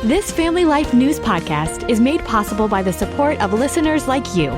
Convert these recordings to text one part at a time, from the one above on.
This Family Life News podcast is made possible by the support of listeners like you.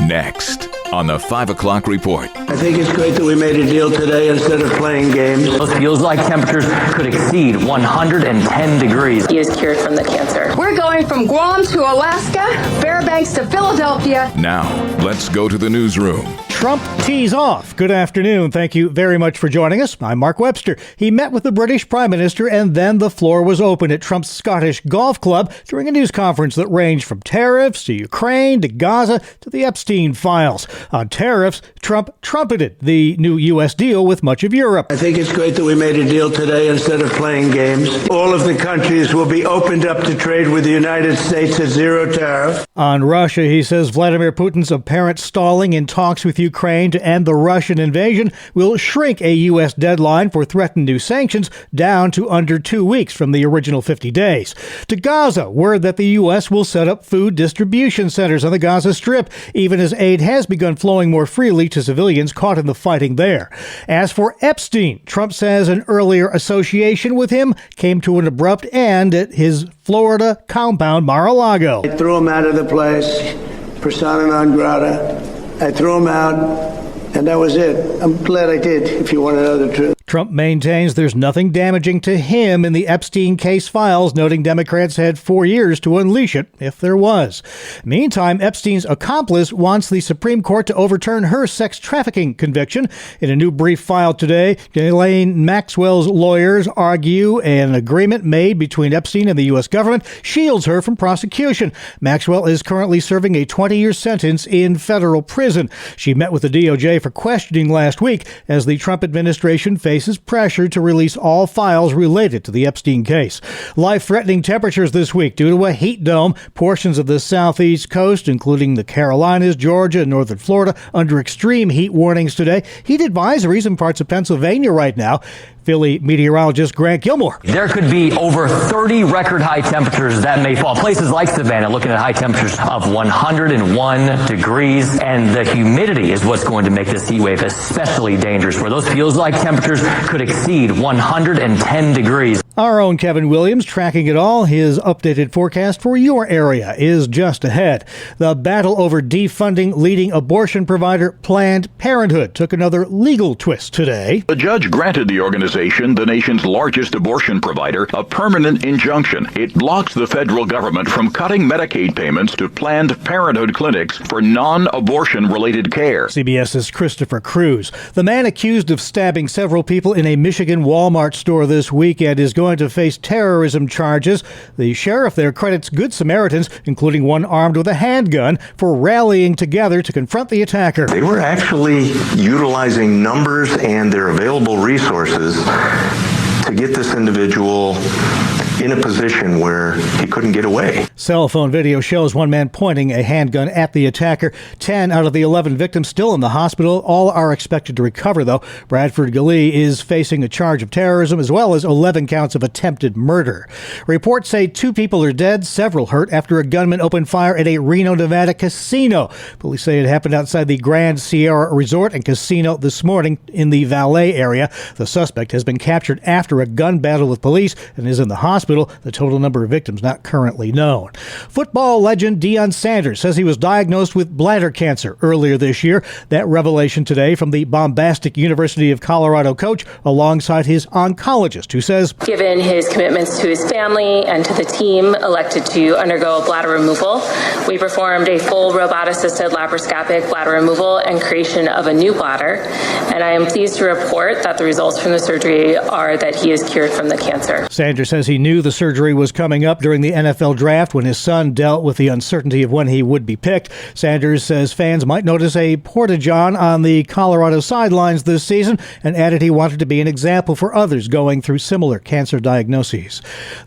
Next on the 5 o'clock report. I think it's great that we made a deal today instead of playing games. Those feels like temperatures could exceed 110 degrees. He is cured from the cancer. We're going from Guam to Alaska, Fairbanks to Philadelphia. Now, let's go to the newsroom. Trump tees off. Good afternoon. Thank you very much for joining us. I'm Mark Webster. He met with the British Prime Minister and then the floor was open at Trump's Scottish Golf Club during a news conference that ranged from tariffs to Ukraine to Gaza to the Epstein files. On tariffs, Trump trumpeted the new U.S. deal with much of Europe. I think it's great that we made a deal today instead of playing games. All of the countries will be opened up to trade with the United States at zero tariff. On Russia, he says Vladimir Putin's apparent stalling in talks with Ukraine to end the Russian invasion will shrink a U.S. deadline for threatened new sanctions down to under 2 weeks from the original 50 days. To Gaza, word that the U.S. will set up food distribution centers on the Gaza Strip, even as aid has begun flowing more freely to civilians caught in the fighting there. As for Epstein, Trump says an earlier association with him came to an abrupt end at his Florida compound, Mar-a-Lago. I threw him out of the place, persona non grata. I threw him out, and that was it. I'm glad I did, if you want to know the truth. Trump maintains there's nothing damaging to him in the Epstein case files, noting Democrats had 4 years to unleash it, if there was. Meantime, Epstein's accomplice wants the Supreme Court to overturn her sex trafficking conviction. In a new brief filed today, Ghislaine Maxwell's lawyers argue an agreement made between Epstein and the U.S. government shields her from prosecution. Maxwell is currently serving a 20-year sentence in federal prison. She met with the DOJ for questioning last week as the Trump administration faces pressure to release all files related to the Epstein case. Life-threatening temperatures this week due to a heat dome. Portions of the southeast coast, including the Carolinas, Georgia, and northern Florida, under extreme heat warnings today. Heat advisories in parts of Pennsylvania right now. Philly meteorologist Grant Gilmore. There could be over 30 record high temperatures that may fall. Places like Savannah looking at high temperatures of 101 degrees. And the humidity is what's going to make this heat wave especially dangerous, where those feels like temperatures could exceed 110 degrees. Our own Kevin Williams tracking it all. His updated forecast for your area is just ahead. The battle over defunding leading abortion provider Planned Parenthood took another legal twist today. The judge granted the organization, the nation's largest abortion provider, a permanent injunction. It blocks the federal government from cutting Medicaid payments to Planned Parenthood clinics for non-abortion related care. CBS's Christopher Cruz. The man accused of stabbing several people in a Michigan Walmart store this weekend is going to face terrorism charges. The sheriff there credits Good Samaritans, including one armed with a handgun, for rallying together to confront the attacker. They were actually utilizing numbers and their available resources to get this individual in a position where he couldn't get away. Cell phone video shows one man pointing a handgun at the attacker. 10 out of the 11 victims still in the hospital. All are expected to recover, though. Bradford Galea is facing a charge of terrorism as well as 11 counts of attempted murder. Reports say 2 people are dead, several hurt after a gunman opened fire at a Reno, Nevada casino. Police say it happened outside the Grand Sierra Resort and Casino this morning in the Valet area. The suspect has been captured after a gun battle with police and is in the hospital. The total number of victims not currently known. Football legend Deion Sanders says he was diagnosed with bladder cancer earlier this year. That revelation today from the bombastic University of Colorado coach alongside his oncologist, who says, Given his commitments to his family and to the team elected to undergo bladder removal, we performed a full robot-assisted laparoscopic bladder removal and creation of a new bladder. And I am pleased to report that the results from the surgery are that he is cured from the cancer. Sanders says he knew the surgery was coming up during the NFL draft when his son dealt with the uncertainty of when he would be picked. Sanders says fans might notice a porta-john on the Colorado sidelines this season and added he wanted to be an example for others going through similar cancer diagnoses.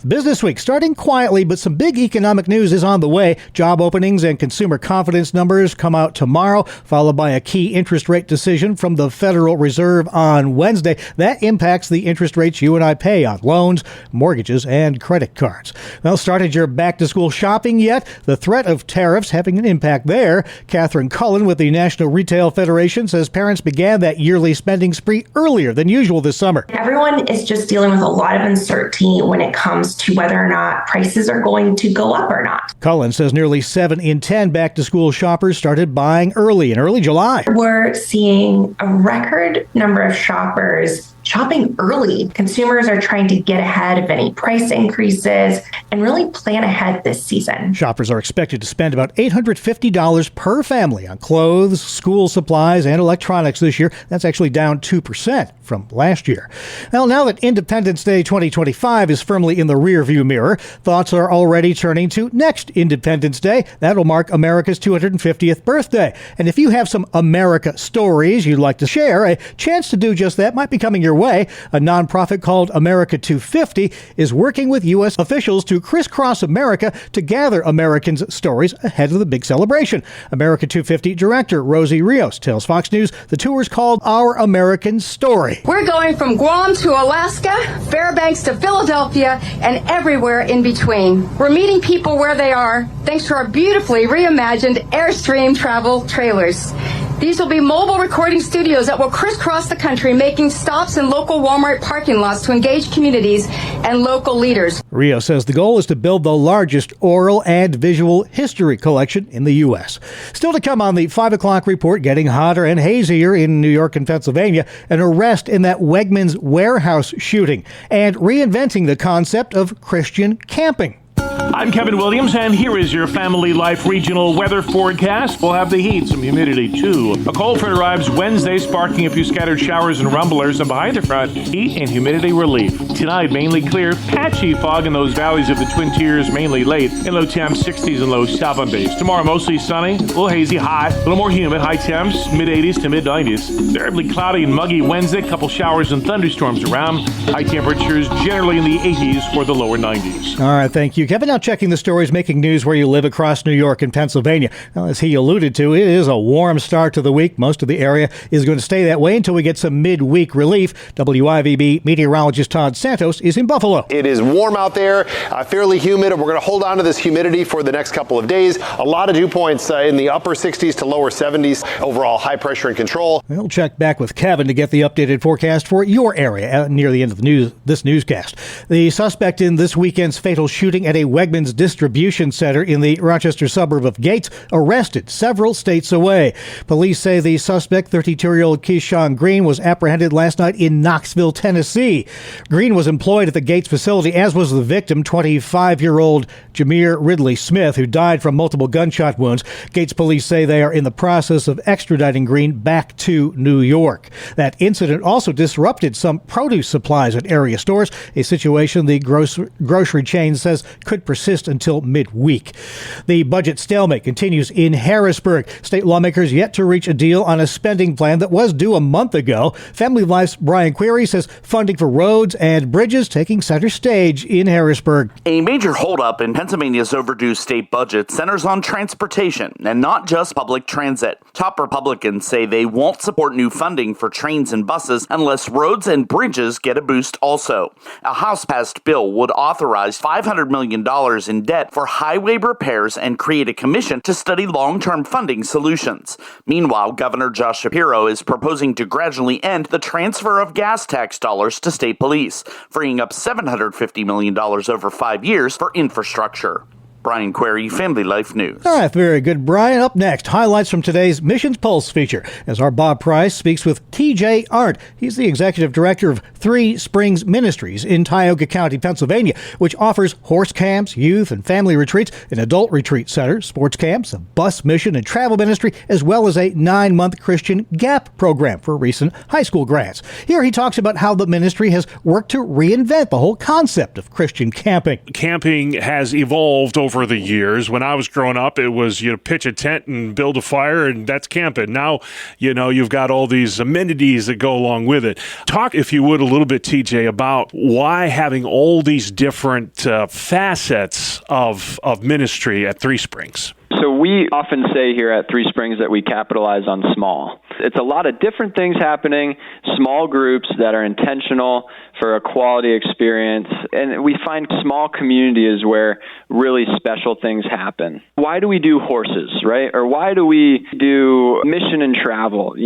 Business Week starting quietly, but some big economic news is on the way. Job openings and consumer confidence numbers come out tomorrow, followed by a key interest rate decision from the Federal Reserve on Wednesday. That impacts the interest rates you you and I pay on loans, mortgages, and credit cards. Well, started your back-to-school shopping yet? The threat of tariffs having an impact there. Catherine Cullen with the National Retail Federation says parents began that yearly spending spree earlier than usual this summer. Everyone is just dealing with a lot of uncertainty when it comes to whether or not prices are going to go up or not. Cullen says nearly 7 in 10 back-to-school shoppers started buying early in early July. We're seeing a record number of shoppers shopping early. Consumers are trying to get ahead of any price increases and really plan ahead this season. Shoppers are expected to spend about $850 per family on clothes, school supplies, and electronics this year. That's actually down 2% from last year. Well, now that Independence Day 2025 is firmly in the rearview mirror, thoughts are already turning to next Independence Day. That'll mark America's 250th birthday. And if you have some America stories you'd like to share, a chance to do just that might be coming your way. A nonprofit called America 250 is working with U.S. officials to crisscross America to gather Americans' stories ahead of the big celebration. America 250 director Rosie Rios tells Fox News the tour is called Our American Story. We're going from Guam to Alaska, Fairbanks to Philadelphia, and everywhere in between. We're meeting people where they are thanks to our beautifully reimagined Airstream travel trailers. These will be mobile recording studios that will crisscross the country, making stops in local Walmart parking lots to engage communities and local leaders. Rio says the goal is to build the largest oral and visual history collection in the U.S. Still to come on the 5 o'clock report, getting hotter and hazier in New York and Pennsylvania, an arrest in that Wegmans warehouse shooting, and reinventing the concept of Christian camping. I'm Kevin Williams, and here is your Family Life regional weather forecast. We'll have the heat, some humidity, too. A cold front arrives Wednesday, sparking a few scattered showers and rumblers, and behind the front, heat and humidity relief. Tonight, mainly clear, patchy fog in those valleys of the Twin Tiers, mainly late, in low temps, 60s and low 70s. Tomorrow, mostly sunny, a little hazy, hot, a little more humid, high temps, mid-80s to mid-90s. Variably cloudy and muggy Wednesday, couple showers and thunderstorms around. High temperatures generally in the 80s or the lower 90s. All right, thank you, Kevin. Now checking the stories making news where you live across New York and Pennsylvania. Well, as he alluded to, it is a warm start to the week. Most of the area is going to stay that way until we get some midweek relief. WIVB meteorologist Todd Santos is in Buffalo. It is warm out there, fairly humid, and we're going to hold on to this humidity for the next couple of days. A lot of dew points in the upper 60s to lower 70s. Overall, high pressure and control. We'll check back with Kevin to get the updated forecast for your area near the end of this newscast. The suspect in this weekend's fatal shooting at a Wegmans distribution center in the Rochester suburb of Gates arrested several states away. Police say the suspect, 32-year-old Keyshawn Green, was apprehended last night in Knoxville, Tennessee. Green was employed at the Gates facility, as was the victim, 25-year-old Jameer Ridley Smith, who died from multiple gunshot wounds. Gates police say they are in the process of extraditing Green back to New York. That incident also disrupted some produce supplies at area stores, a situation the grocery chain says could persist until midweek. The budget stalemate continues in Harrisburg. State lawmakers yet to reach a deal on a spending plan that was due a month ago. Family Life's Brian Query says funding for roads and bridges taking center stage in Harrisburg. A major holdup in Pennsylvania's overdue state budget centers on transportation and not just public transit. Top Republicans say they won't support new funding for trains and buses unless roads and bridges get a boost also. A House-passed bill would authorize $500 million in debt for highway repairs and create a commission to study long-term funding solutions. Meanwhile, Governor Josh Shapiro is proposing to gradually end the transfer of gas tax dollars to state police, freeing up $750 million over 5 years for infrastructure. Brian Query, Family Life News. All right, very good, Brian. Up next, highlights from today's Missions Pulse feature, as our Bob Price speaks with T.J. Arndt. He's the executive director of Three Springs Ministries in Tioga County, Pennsylvania, which offers horse camps, youth and family retreats, an adult retreat center, sports camps, a bus mission and travel ministry, as well as a 9-month Christian Gap program for recent high school grads. Here he talks about how the ministry has worked to reinvent the whole concept of Christian camping. Camping has evolved over the years. When I was growing up, it was, pitch a tent and build a fire, and that's camping. Now, you've got all these amenities that go along with it. Talk, if you would, a little bit, TJ, about why having all these different facets of ministry at Three Springs. So we often say here at Three Springs that we capitalize on small. It's a lot of different things happening, small groups that are intentional for a quality experience. And we find small communities where really special things happen. Why do we do horses, right? Or why do we do mission and travel?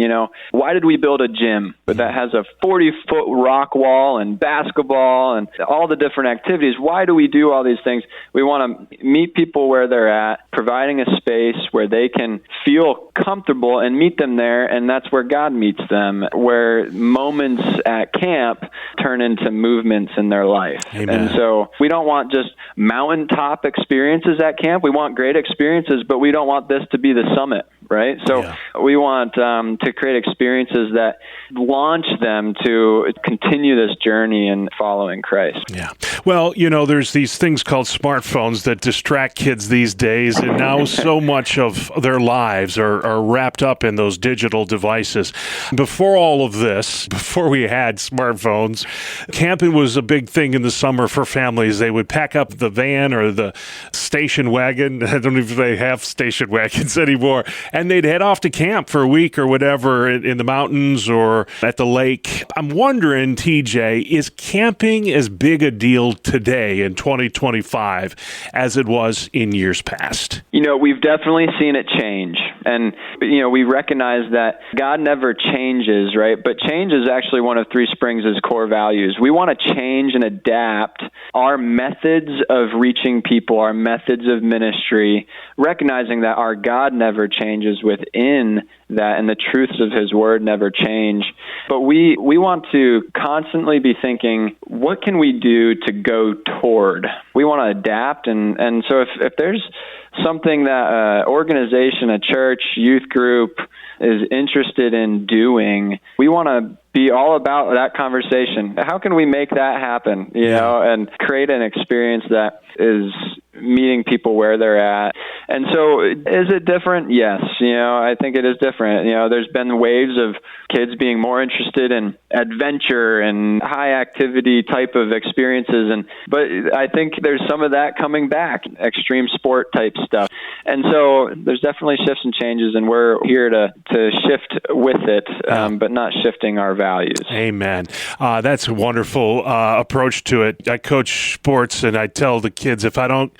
Why did we build a gym that has a 40-foot rock wall and basketball and all the different activities? Why do we do all these things? We want to meet people where they're at, providing a space where they can feel comfortable and meet them there, and that's where God meets them, where moments at camp turn into movements in their life. Amen. And so we don't want just mountaintop experiences at camp. We want great experiences, but we don't want this to be the summit, right? So we want to create experiences that launch them to continue this journey in following Christ. Yeah. Well, there's these things called smartphones that distract kids these days, and now so much of their lives are wrapped up in those digital devices. Before all of this, before we had smartphones, camping was a big thing in the summer for families. They would pack up the van or the station wagon. I don't know if they have station wagons anymore. And they'd head off to camp for a week or whatever in the mountains or at the lake. I'm wondering, TJ, is camping as big a deal today in 2025 as it was in years past? We've definitely seen it change. And, we recognize that God never changes, right? But change is actually one of Three Springs' core values. We want to change and adapt our methods of reaching people, our methods of ministry, recognizing that our God never changes within that, and the truths of His Word never change. But we want to constantly be thinking, what can we do to go toward? We want to adapt, and so if there's something that an organization, a church, youth group is interested in doing, we want to be all about that conversation. How can we make that happen, and create an experience that is meeting people where they're at? And so is it different? Yes. I think it is different. There's been waves of kids being more interested in adventure and high activity type of experiences. But I think there's some of that coming back, extreme sport type stuff. And so there's definitely shifts and changes, and we're here to shift with it, but not shifting our values. Amen. That's a wonderful approach to it. I coach sports, and I tell the kids, if I don't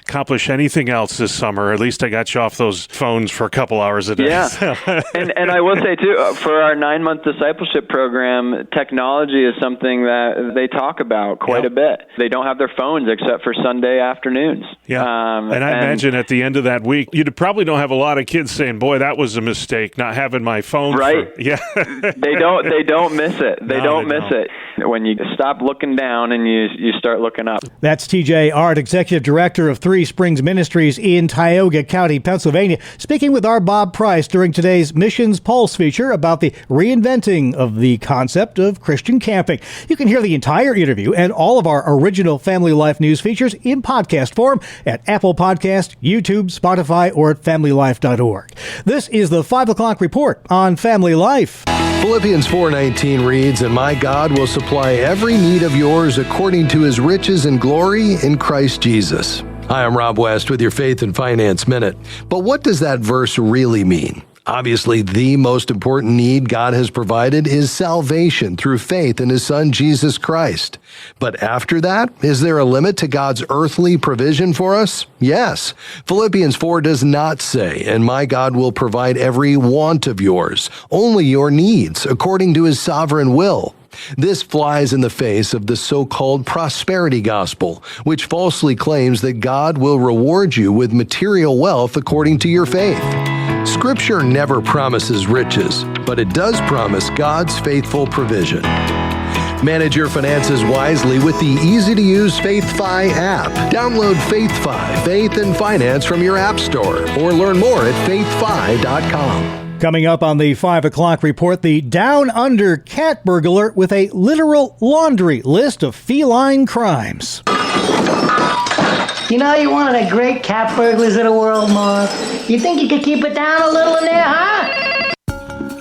accomplish anything else this summer, at least I got you off those phones for a couple hours a day. Yeah. and I will say, too, for our 9-month discipleship program, technology is something that they talk about quite a bit. They don't have their phones except for Sunday afternoons. Yeah. And I imagine at the end of that week, you probably don't have a lot of kids saying, boy, that was a mistake, not having my phone. Right. They don't miss it. They don't miss it. When you stop looking down and you start looking up. That's TJ Art, Executive Director of Three Springs Ministries in Tioga County, Pennsylvania, speaking with our Bob Price during today's Missions Pulse feature about the reinventing of the concept of Christian camping. You can hear the entire interview and all of our original Family Life news features in podcast form at Apple Podcast, YouTube, Spotify, or at FamilyLife.org. This is the 5 o'clock report on Family Life. Philippians 4:19 reads, "And my God will supply every need of yours according to His riches and glory in Christ Jesus." Hi, I'm Rob West with your Faith and Finance Minute. But what does that verse really mean? Obviously, the most important need God has provided is salvation through faith in His Son, Jesus Christ. But after that, is there a limit to God's earthly provision for us? Yes. Philippians 4 does not say, "And my God will provide every want of yours, only your needs, according to His sovereign will." This flies in the face of the so-called prosperity gospel, which falsely claims that God will reward you with material wealth according to your faith. Scripture never promises riches, but it does promise God's faithful provision. Manage your finances wisely with the easy-to-use FaithFi app. Download FaithFi, Faith and Finance from your app store, or learn more at faithfi.com. Coming up on the 5 o'clock report, the Down Under cat burglar with a literal laundry list of feline crimes. You know, you're one of the great cat burglars of the world, Mark. You think you could keep it down a little in there, huh?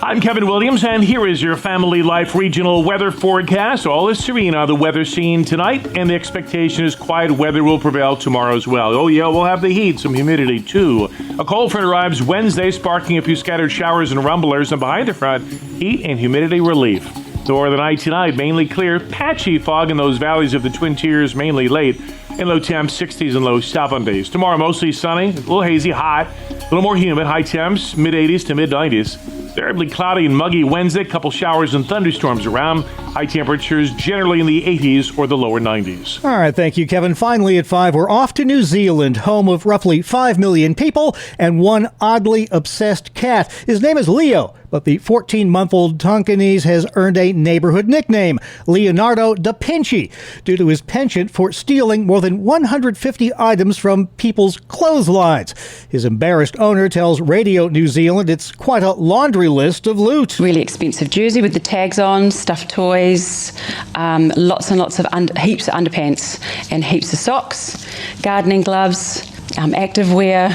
I'm Kevin Williams, and here is your Family Life regional weather forecast. All is serene on the weather scene tonight, and the expectation is quiet weather will prevail tomorrow as well. Oh yeah, we'll have the heat, some humidity too. A cold front arrives Wednesday, sparking a few scattered showers and rumblers, and behind the front, heat and humidity relief. For the night tonight, mainly clear, patchy fog in those valleys of the Twin Tiers, mainly late. In low temps, 60s and low 70s. Tomorrow, mostly sunny, a little hazy, hot, a little more humid, high temps, mid-80s to mid-90s. Variably cloudy and muggy Wednesday, couple showers and thunderstorms around. High temperatures generally in the 80s or the lower 90s. All right, thank you, Kevin. Finally at 5, we're off to New Zealand, home of roughly 5 million people and one oddly obsessed cat. His name is Leo, but the 14-month-old Tonkinese has earned a neighborhood nickname, Leonardo da Vinci, due to his penchant for stealing more than 150 items from people's clotheslines. His embarrassed owner tells Radio New Zealand it's quite a laundry list of loot. Really expensive jersey with the tags on, stuffed toys, lots and lots of heaps of underpants and heaps of socks, gardening gloves, activewear,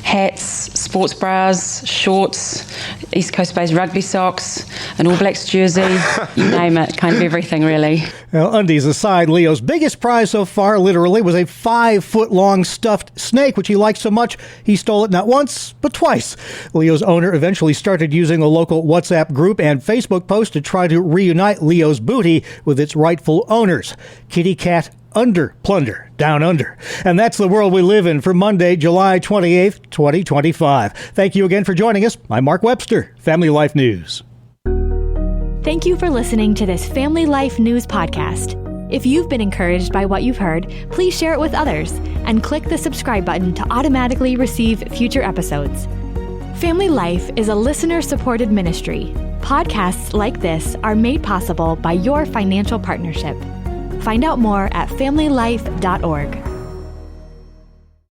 hats, sports bras, shorts, East Coast based rugby socks, an All Blacks jersey, you name it, kind of everything really. Now, undies aside, Leo's biggest prize so far, literally, was a 5-foot-long stuffed snake, which he liked so much he stole it not once, but twice. Leo's owner eventually started using a local WhatsApp group and Facebook post to try to reunite Leo's booty with its rightful owners. Kitty cat under plunder, down under. And that's the world we live in for Monday, July 28th, 2025. Thank you again for joining us. I'm Mark Webster, Family Life News. Thank you for listening to this Family Life News podcast. If you've been encouraged by what you've heard, please share it with others and click the subscribe button to automatically receive future episodes. Family Life is a listener-supported ministry. Podcasts like this are made possible by your financial partnership. Find out more at familylife.org.